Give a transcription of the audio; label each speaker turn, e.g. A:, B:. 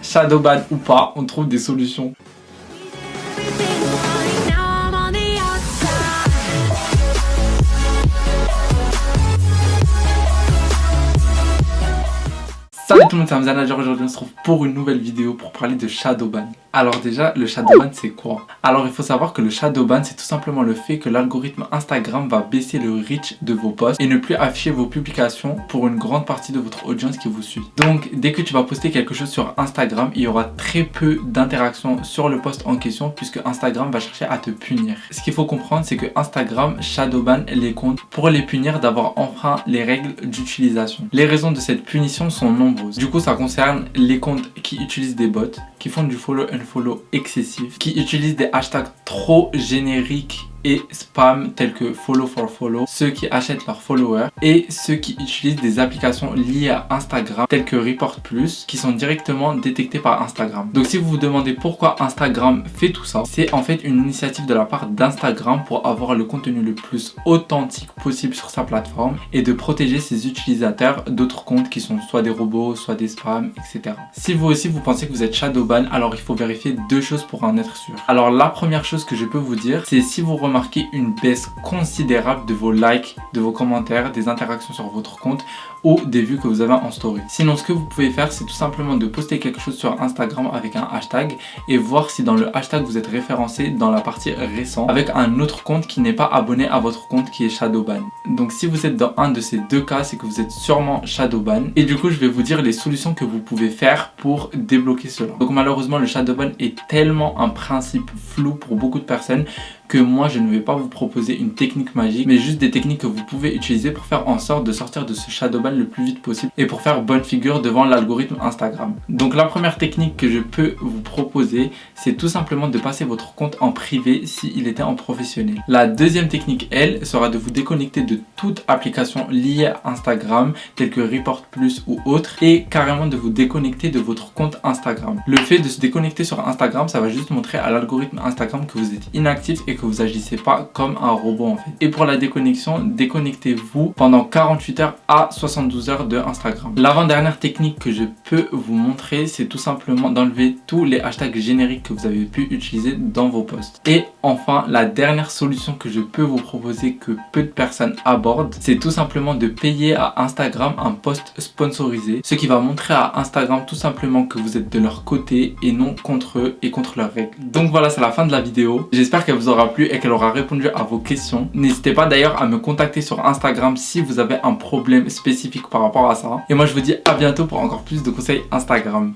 A: shadowban ou pas, on trouve des solutions. Salut tout le monde, c'est Hamza Nadjar. Aujourd'hui on se retrouve pour une nouvelle vidéo pour parler de shadowban. Alors déjà, le shadowban c'est quoi? Alors il faut savoir que le shadowban c'est tout simplement le fait que l'algorithme Instagram va baisser le reach de vos posts et ne plus afficher vos publications pour une grande partie de votre audience qui vous suit. Donc dès que tu vas poster quelque chose sur Instagram, il y aura très peu d'interactions sur le post en question puisque Instagram va chercher à te punir. Ce qu'il faut comprendre, c'est que Instagram shadowban les comptes pour les punir d'avoir enfreint les règles d'utilisation. Les raisons de cette punition sont nombreuses. Du coup, ça concerne les comptes qui utilisent des bots, qui font du follow and follow excessif, qui utilisent des hashtags trop génériques et spam tels que follow for follow, ceux qui achètent leurs followers et ceux qui utilisent des applications liées à Instagram telles que Report Plus qui sont directement détectées par Instagram. Donc si vous vous demandez pourquoi Instagram fait tout ça, c'est en fait une initiative de la part d'Instagram pour avoir le contenu le plus authentique possible sur sa plateforme et de protéger ses utilisateurs d'autres comptes qui sont soit des robots, soit des spams, etc. Si vous aussi vous pensez que vous êtes shadowban, alors il faut vérifier deux choses pour en être sûr. Alors la première chose que je peux vous dire, c'est si vous remarquez une baisse considérable de vos likes, de vos commentaires, des interactions sur votre compte ou des vues que vous avez en story. Sinon, ce que vous pouvez faire, c'est tout simplement de poster quelque chose sur Instagram avec un hashtag et voir si dans le hashtag vous êtes référencé dans la partie récent avec un autre compte qui n'est pas abonné à votre compte qui est shadowban. Donc si vous êtes dans un de ces deux cas, c'est que vous êtes sûrement shadowban. Et du coup, je vais vous dire les solutions que vous pouvez faire pour débloquer cela. Donc malheureusement, le shadowban est tellement un principe flou pour beaucoup de personnes que moi je ne vais pas vous proposer une technique magique, mais juste des techniques que vous pouvez utiliser pour faire en sorte de sortir de ce shadowban le plus vite possible et pour faire bonne figure devant l'algorithme Instagram. Donc la première technique que je peux vous proposer, c'est tout simplement de passer votre compte en privé s'il était en professionnel. La deuxième technique, elle, sera de vous déconnecter de toute application liée à Instagram, telle que Report Plus ou autre, et carrément de vous déconnecter de votre compte Instagram. Le fait de se déconnecter sur Instagram, ça va juste montrer à l'algorithme Instagram que vous êtes inactif et que vous agissez pas comme un robot en fait. Et pour la déconnexion, déconnectez-vous pendant 48 heures à 72 heures de Instagram. L'avant-dernière technique que je peux vous montrer, c'est tout simplement d'enlever tous les hashtags génériques que vous avez pu utiliser dans vos posts. Et enfin, la dernière solution que je peux vous proposer que peu de personnes abordent, c'est tout simplement de payer à Instagram un post sponsorisé, ce qui va montrer à Instagram tout simplement que vous êtes de leur côté et non contre eux et contre leurs règles. Donc voilà, c'est la fin de la vidéo. J'espère qu'elle vous aura plu et qu'elle aura répondu à vos questions. N'hésitez pas d'ailleurs à me contacter sur Instagram si vous avez un problème spécifique par rapport à ça. Et moi je vous dis à bientôt pour encore plus de conseils Instagram.